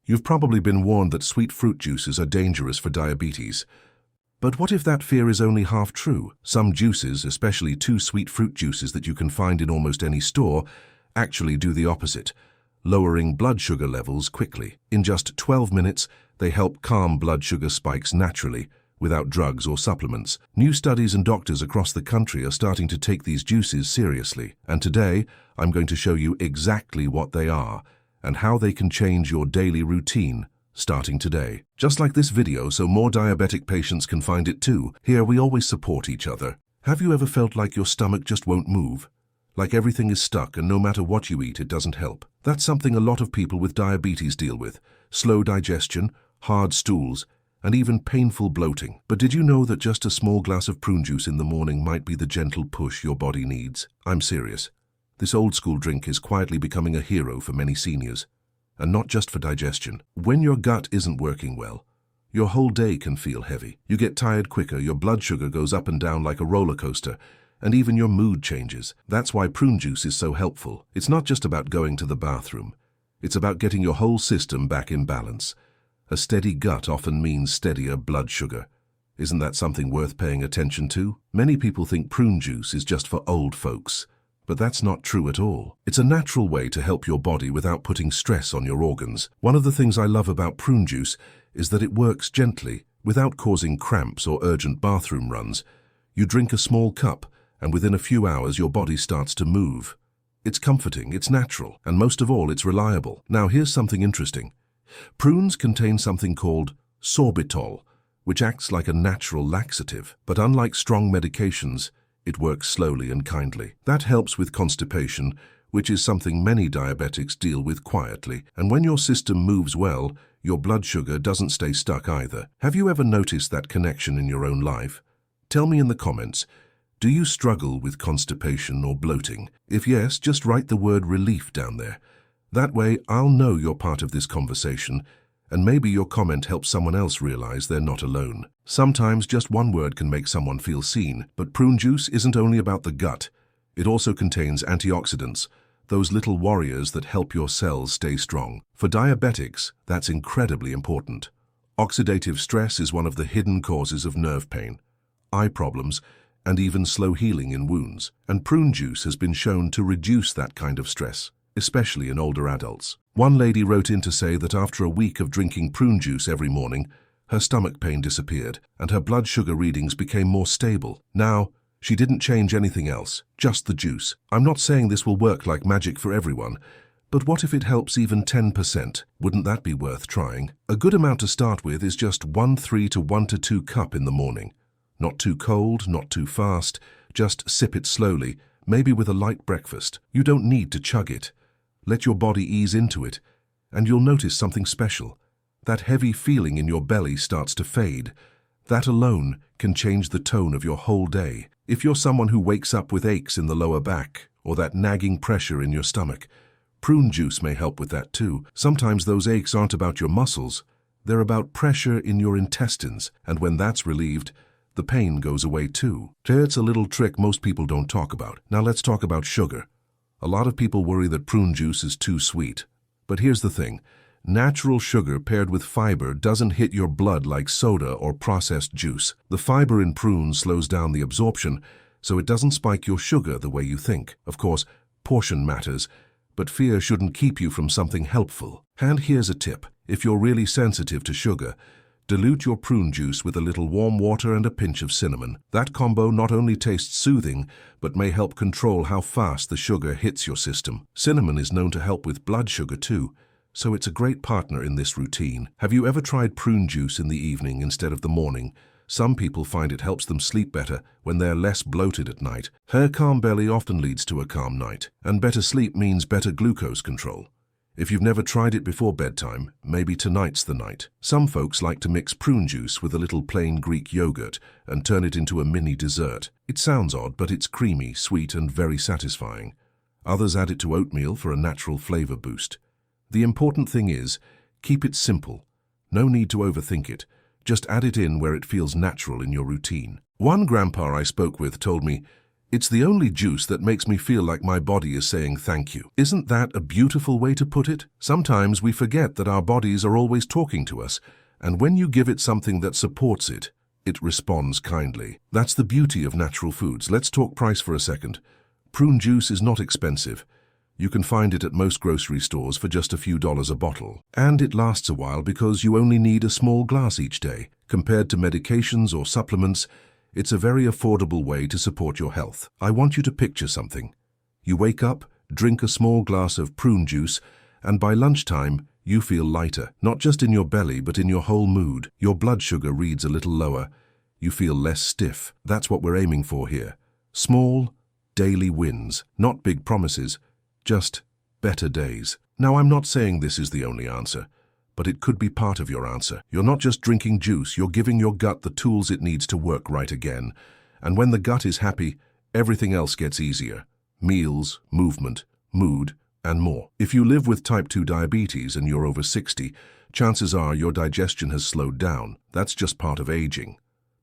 You've probably been warned that sweet fruit juices are dangerous for diabetes. But what if that fear is only half true? Some juices, especially 2 sweet fruit juices that you can find in almost any store, actually do the opposite, lowering blood sugar levels quickly. In just 12 minutes, they help calm blood sugar spikes naturally, without drugs or supplements. New studies and doctors across the country are starting to take these juices seriously. And today, I'm going to show you exactly what they are and how they can change your daily routine, starting today. Just like this video, so more diabetic patients can find it too. Here, we always support each other. Have you ever felt like your stomach just won't move? Like everything is stuck and no matter what you eat, it doesn't help? That's something a lot of people with diabetes deal with. Slow digestion, hard stools, and even painful bloating. But did you know that just a small glass of prune juice in the morning might be the gentle push your body needs? I'm serious. This old-school drink is quietly becoming a hero for many seniors. And not just for digestion. When your gut isn't working well, your whole day can feel heavy. You get tired quicker, your blood sugar goes up and down like a roller coaster, and even your mood changes. That's why prune juice is so helpful. It's not just about going to the bathroom. It's about getting your whole system back in balance. A steady gut often means steadier blood sugar. Isn't that something worth paying attention to? Many people think prune juice is just for old folks, but that's not true at all. It's a natural way to help your body without putting stress on your organs. One of the things I love about prune juice is that it works gently, without causing cramps or urgent bathroom runs. You drink a small cup, and within a few hours your body starts to move. It's comforting, it's natural, and most of all, it's reliable. Now here's something interesting. Prunes contain something called sorbitol, which acts like a natural laxative. But unlike strong medications, it works slowly and kindly. That helps with constipation, which is something many diabetics deal with quietly. And when your system moves well, your blood sugar doesn't stay stuck either. Have you ever noticed that connection in your own life? Tell me in the comments. Do you struggle with constipation or bloating? If yes, just write the word relief down there. That way, I'll know you're part of this conversation, and maybe your comment helps someone else realize they're not alone. Sometimes just one word can make someone feel seen, but prune juice isn't only about the gut. It also contains antioxidants, those little warriors that help your cells stay strong. For diabetics, that's incredibly important. Oxidative stress is one of the hidden causes of nerve pain, eye problems, and even slow healing in wounds. And prune juice has been shown to reduce that kind of stress, especially in older adults. One lady wrote in to say that after a week of drinking prune juice every morning, her stomach pain disappeared and her blood sugar readings became more stable. Now, she didn't change anything else, just the juice. I'm not saying this will work like magic for everyone, but what if it helps even 10%? Wouldn't that be worth trying? A good amount to start with is just 1/3 to 1 to 2 cup in the morning. Not too cold, not too fast, just sip it slowly, maybe with a light breakfast. You don't need to chug it. Let your body ease into it, and you'll notice something special. That heavy feeling in your belly starts to fade. That alone can change the tone of your whole day. If you're someone who wakes up with aches in the lower back, or that nagging pressure in your stomach, prune juice may help with that too. Sometimes those aches aren't about your muscles, they're about pressure in your intestines, and when that's relieved, the pain goes away too. It's a little trick most people don't talk about. Now let's talk about sugar. A lot of people worry that prune juice is too sweet. But here's the thing. Natural sugar paired with fiber doesn't hit your blood like soda or processed juice. The fiber in prunes slows down the absorption, so it doesn't spike your sugar the way you think. Of course, portion matters, but fear shouldn't keep you from something helpful. And here's a tip. If you're really sensitive to sugar, dilute your prune juice with a little warm water and a pinch of cinnamon. That combo not only tastes soothing, but may help control how fast the sugar hits your system. Cinnamon is known to help with blood sugar too, so it's a great partner in this routine. Have you ever tried prune juice in the evening instead of the morning? Some people find it helps them sleep better when they're less bloated at night. Her calm belly often leads to a calm night, and better sleep means better glucose control. If you've never tried it before bedtime, maybe tonight's the night. Some folks like to mix prune juice with a little plain Greek yogurt and turn it into a mini dessert. It sounds odd, but it's creamy, sweet, and very satisfying. Others add it to oatmeal for a natural flavor boost. The important thing is, keep it simple. No need to overthink it. Just add it in where it feels natural in your routine. One grandpa I spoke with told me, It's the only juice that makes me feel like my body is saying thank you. Isn't that a beautiful way to put it? Sometimes we forget that our bodies are always talking to us, and when you give it something that supports it, it responds kindly. That's the beauty of natural foods. Let's talk price for a second. Prune juice is not expensive. You can find it at most grocery stores for just a few dollars a bottle. And it lasts a while because you only need a small glass each day. Compared to medications or supplements, it's a very affordable way to support your health. I want you to picture something. You wake up, drink a small glass of prune juice, and by lunchtime, you feel lighter, not just in your belly, but in your whole mood. Your blood sugar reads a little lower. You feel less stiff. That's what we're aiming for here. Small, daily wins, not big promises, just better days. Now, I'm not saying this is the only answer, but it could be part of your answer. You're not just drinking juice, you're giving your gut the tools it needs to work right again. And when the gut is happy, everything else gets easier. Meals, movement, mood, and more. If you live with type 2 diabetes and you're over 60, chances are your digestion has slowed down. That's just part of aging.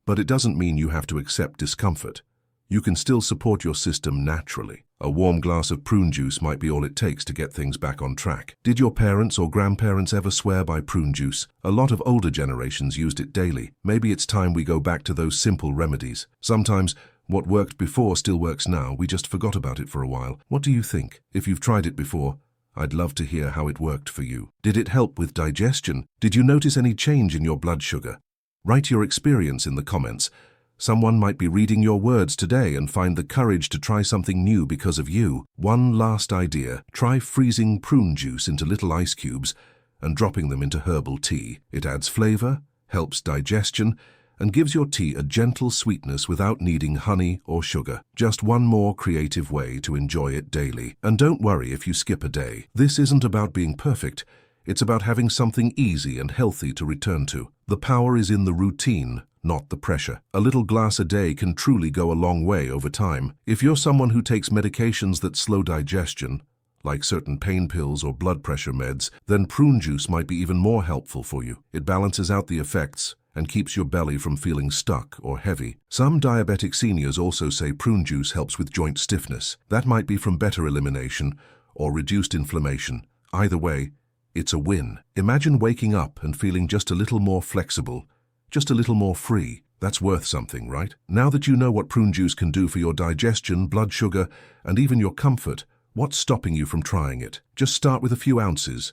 But it doesn't mean you have to accept discomfort. You can still support your system naturally. A warm glass of prune juice might be all it takes to get things back on track. Did your parents or grandparents ever swear by prune juice? A lot of older generations used it daily. Maybe it's time we go back to those simple remedies. Sometimes what worked before still works now. We just forgot about it for a while. What do you think? If you've tried it before, I'd love to hear how it worked for you. Did it help with digestion? Did you notice any change in your blood sugar? Write your experience in the comments. Someone might be reading your words today and find the courage to try something new because of you. One last idea. Try freezing prune juice into little ice cubes and dropping them into herbal tea. It adds flavor, helps digestion, and gives your tea a gentle sweetness without needing honey or sugar. Just one more creative way to enjoy it daily. And don't worry if you skip a day. This isn't about being perfect. It's about having something easy and healthy to return to. The power is in the routine, not the pressure. A little glass a day can truly go a long way over time. If you're someone who takes medications that slow digestion, like certain pain pills or blood pressure meds, then prune juice might be even more helpful for you. It balances out the effects and keeps your belly from feeling stuck or heavy. Some diabetic seniors also say prune juice helps with joint stiffness. That might be from better elimination or reduced inflammation. Either way, it's a win. Imagine waking up and feeling just a little more flexible, just a little more free. That's worth something, right? Now that you know what prune juice can do for your digestion, blood sugar, and even your comfort, what's stopping you from trying it? Just start with a few ounces.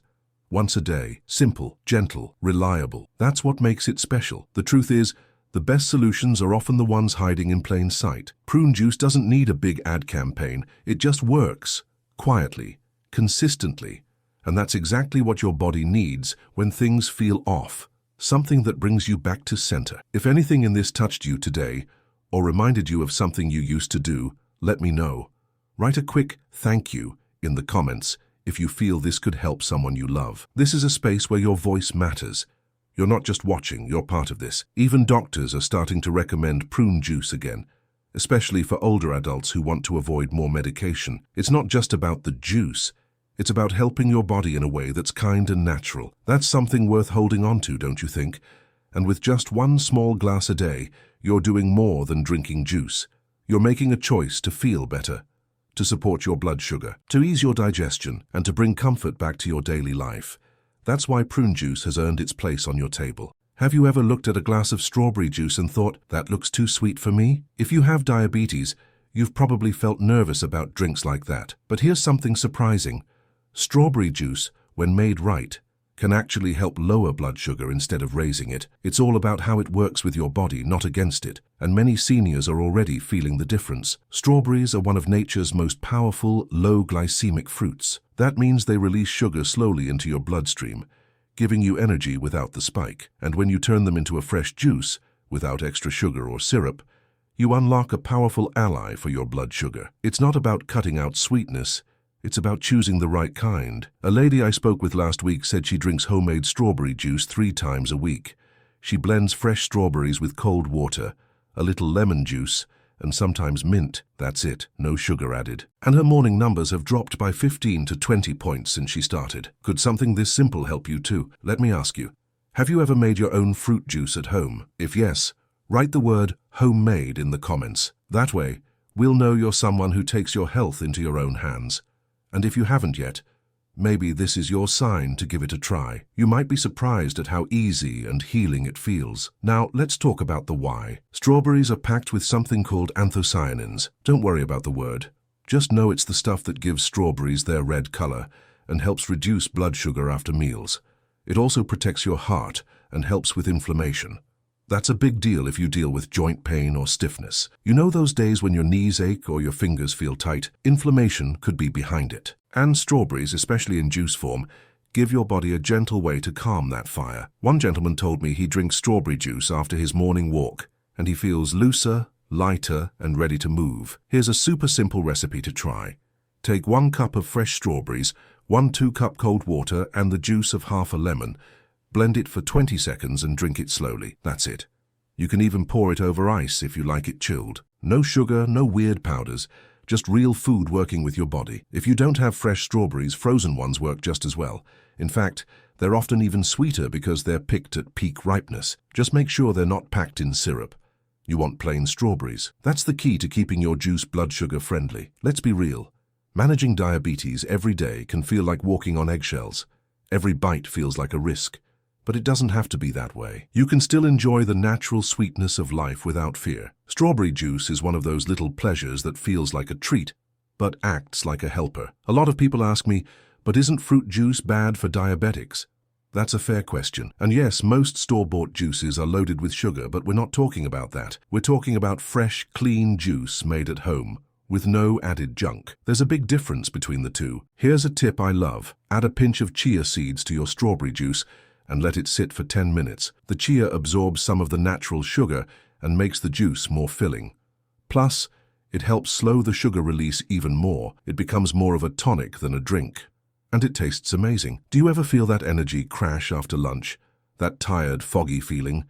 Once a day. Simple, gentle, reliable. That's what makes it special. The truth is, the best solutions are often the ones hiding in plain sight. Prune juice doesn't need a big ad campaign. It just works. Quietly. Consistently. And that's exactly what your body needs when things feel off. Something that brings you back to center. If anything in this touched you today, or reminded you of something you used to do, let me know. Write a quick thank you in the comments if you feel this could help someone you love. This is a space where your voice matters. You're not just watching, you're part of this. Even doctors are starting to recommend prune juice again, especially for older adults who want to avoid more medication. It's not just about the juice. It's about helping your body in a way that's kind and natural. That's something worth holding on to, don't you think? And with just one small glass a day, you're doing more than drinking juice. You're making a choice to feel better, to support your blood sugar, to ease your digestion, and to bring comfort back to your daily life. That's why prune juice has earned its place on your table. Have you ever looked at a glass of strawberry juice and thought, that looks too sweet for me? If you have diabetes, you've probably felt nervous about drinks like that. But here's something surprising. Strawberry juice, when made right, can actually help lower blood sugar instead of raising it. It's all about how it works with your body, not against it. And many seniors are already feeling the difference. Strawberries are one of nature's most powerful, low glycemic fruits. That means they release sugar slowly into your bloodstream, giving you energy without the spike. And when you turn them into a fresh juice, without extra sugar or syrup, you unlock a powerful ally for your blood sugar. It's not about cutting out sweetness. It's about choosing the right kind. A lady I spoke with last week said she drinks homemade strawberry juice 3 times a week. She blends fresh strawberries with cold water, a little lemon juice, and sometimes mint. That's it, no sugar added. And her morning numbers have dropped by 15 to 20 points since she started. Could something this simple help you too? Let me ask you, have you ever made your own fruit juice at home? If yes, write the word homemade in the comments. That way, We'll know you're someone who takes your health into your own hands. And if you haven't yet, maybe this is your sign to give it a try. You might be surprised at how easy and healing it feels. Now, let's talk about the why. Strawberries are packed with something called anthocyanins. Don't worry about the word. Just know it's the stuff that gives strawberries their red color and helps reduce blood sugar after meals. It also protects your heart and helps with inflammation. That's a big deal if you deal with joint pain or stiffness. You know those days when your knees ache or your fingers feel tight? Inflammation could be behind it. And strawberries, especially in juice form, give your body a gentle way to calm that fire. One gentleman told me he drinks strawberry juice after his morning walk, and he feels looser, lighter, and ready to move. Here's a super simple recipe to try. Take 1 cup of fresh strawberries, 1 2-cup cold water, and the juice of half a lemon. Blend it for 20 seconds and drink it slowly. That's it. You can even pour it over ice if you like it chilled. No sugar, no weird powders, just real food working with your body. If you don't have fresh strawberries, frozen ones work just as well. In fact, they're often even sweeter because they're picked at peak ripeness. Just make sure they're not packed in syrup. You want plain strawberries. That's the key to keeping your juice blood sugar friendly. Let's be real. Managing diabetes every day can feel like walking on eggshells. Every bite feels like a risk. But it doesn't have to be that way. You can still enjoy the natural sweetness of life without fear. Strawberry juice is one of those little pleasures that feels like a treat, but acts like a helper. A lot of people ask me, but isn't fruit juice bad for diabetics? That's a fair question. And yes, most store-bought juices are loaded with sugar, but we're not talking about that. We're talking about fresh, clean juice made at home, with no added junk. There's a big difference between the two. Here's a tip I love. Add a pinch of chia seeds to your strawberry juice and let it sit for 10 minutes. The chia absorbs some of the natural sugar and makes the juice more filling. Plus, it helps slow the sugar release even more. It becomes more of a tonic than a drink. And it tastes amazing. Do you ever feel that energy crash after lunch? That tired, foggy feeling?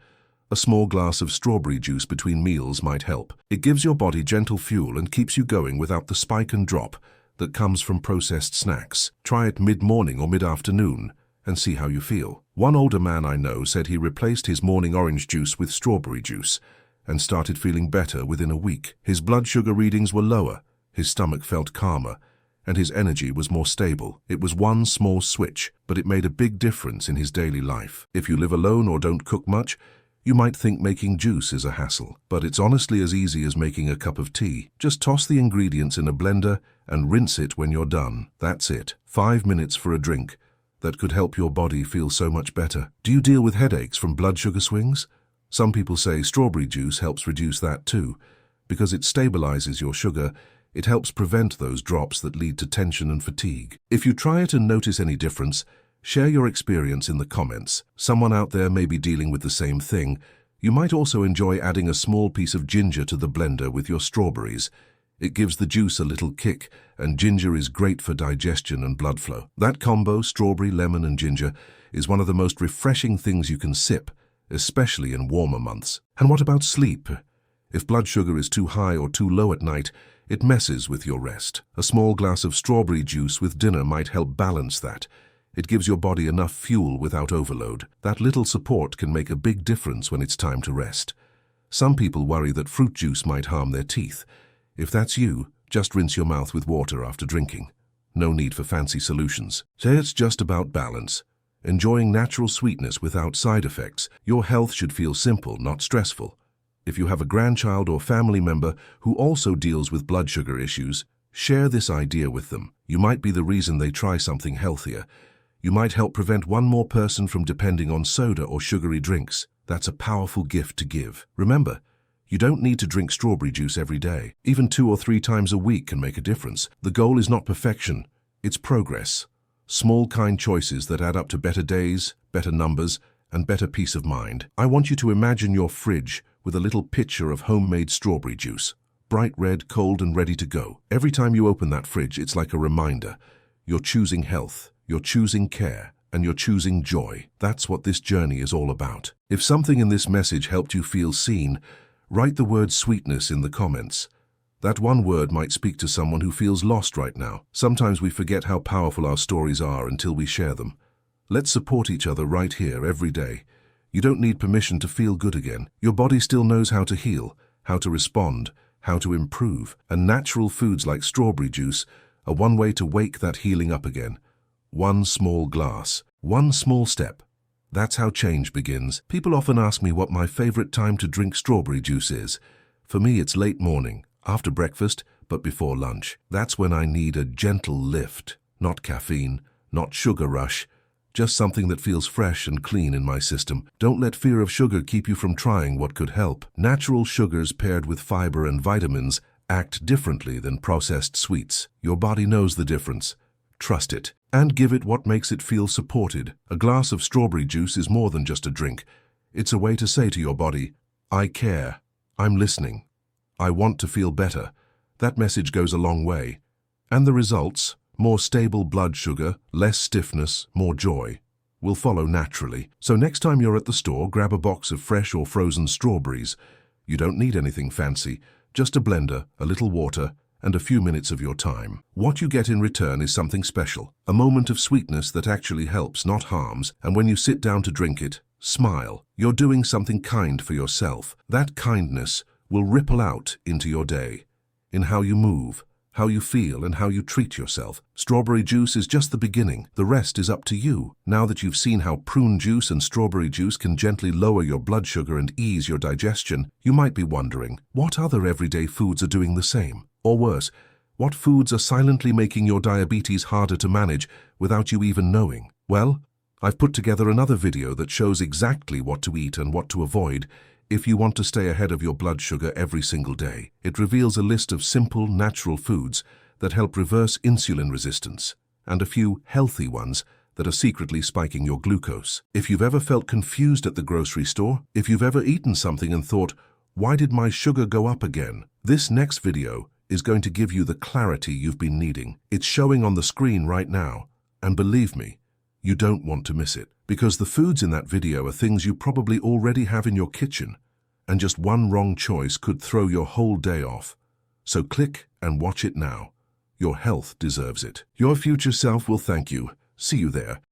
A small glass of strawberry juice between meals might help. It gives your body gentle fuel and keeps you going without the spike and drop that comes from processed snacks. Try it mid-morning or mid-afternoon and see how you feel. One older man I know said he replaced his morning orange juice with strawberry juice and started feeling better within a week. His blood sugar readings were lower, his stomach felt calmer, and his energy was more stable. It was one small switch, but it made a big difference in his daily life. If you live alone or don't cook much, you might think making juice is a hassle, but it's honestly as easy as making a cup of tea. Just toss the ingredients in a blender and rinse it when you're done. That's it. 5 minutes for a drink that could help your body feel so much better. Do you deal with headaches from blood sugar swings? Some people say strawberry juice helps reduce that too. Because it stabilizes your sugar, it helps prevent those drops that lead to tension and fatigue. If you try it and notice any difference, share your experience in the comments. Someone out there may be dealing with the same thing. You might also enjoy adding a small piece of ginger to the blender with your strawberries. It gives the juice a little kick, and ginger is great for digestion and blood flow. That combo, strawberry, lemon, and ginger, is one of the most refreshing things you can sip, especially in warmer months. And what about sleep? If blood sugar is too high or too low at night, it messes with your rest. A small glass of strawberry juice with dinner might help balance that. It gives your body enough fuel without overload. That little support can make a big difference when it's time to rest. Some people worry that fruit juice might harm their teeth. If that's you, just rinse your mouth with water after drinking. No need for fancy solutions. Say it's just about balance. Enjoying natural sweetness without side effects. Your health should feel simple, not stressful. If you have a grandchild or family member who also deals with blood sugar issues, share this idea with them. You might be the reason they try something healthier. You might help prevent one more person from depending on soda or sugary drinks. That's a powerful gift to give. Remember, you don't need to drink strawberry juice every day. Even 2 or 3 times a week can make a difference. The goal is not perfection, it's progress. Small, kind choices that add up to better days, better numbers, and better peace of mind. I want you to imagine your fridge with a little pitcher of homemade strawberry juice. Bright red, cold, and ready to go. Every time you open that fridge, it's like a reminder. You're choosing health, you're choosing care, and you're choosing joy. That's what this journey is all about. If something in this message helped you feel seen, write the word sweetness in the comments. That one word might speak to someone who feels lost right now. Sometimes we forget how powerful our stories are until we share them. Let's support each other right here every day. You don't need permission to feel good again. Your body still knows how to heal, how to respond, how to improve. And natural foods like strawberry juice are one way to wake that healing up again. One small glass, one small step. That's how change begins. People often ask me what my favorite time to drink strawberry juice is. For me, it's late morning, after breakfast, but before lunch. That's when I need a gentle lift. Not caffeine, not sugar rush, just something that feels fresh and clean in my system. Don't let fear of sugar keep you from trying what could help. Natural sugars paired with fiber and vitamins act differently than processed sweets. Your body knows the difference. Trust it, and give it what makes it feel supported. A glass of strawberry juice is more than just a drink. It's a way to say to your body, I care, I'm listening, I want to feel better. That message goes a long way. And the results, more stable blood sugar, less stiffness, more joy, will follow naturally. So next time you're at the store, grab a box of fresh or frozen strawberries. You don't need anything fancy, just a blender, a little water, and a few minutes of your time. What you get in return is something special, a moment of sweetness that actually helps, not harms, and when you sit down to drink it, smile. You're doing something kind for yourself. That kindness will ripple out into your day, in how you move, how you feel, and how you treat yourself. Strawberry juice is just the beginning. The rest is up to you. Now that you've seen how prune juice and strawberry juice can gently lower your blood sugar and ease your digestion, you might be wondering, what other everyday foods are doing the same? Or worse, what foods are silently making your diabetes harder to manage without you even knowing? Well, I've put together another video that shows exactly what to eat and what to avoid if you want to stay ahead of your blood sugar every single day. It reveals a list of simple, natural foods that help reverse insulin resistance, and a few healthy ones that are secretly spiking your glucose. If you've ever felt confused at the grocery store, if you've ever eaten something and thought, why did my sugar go up again? This next video is going to give you the clarity you've been needing. It's showing on the screen right now, and believe me, you don't want to miss it, because the foods in that video are things you probably already have in your kitchen, and just one wrong choice could throw your whole day off. So click and watch it now. Your health deserves it. Your future self will thank you. See you there.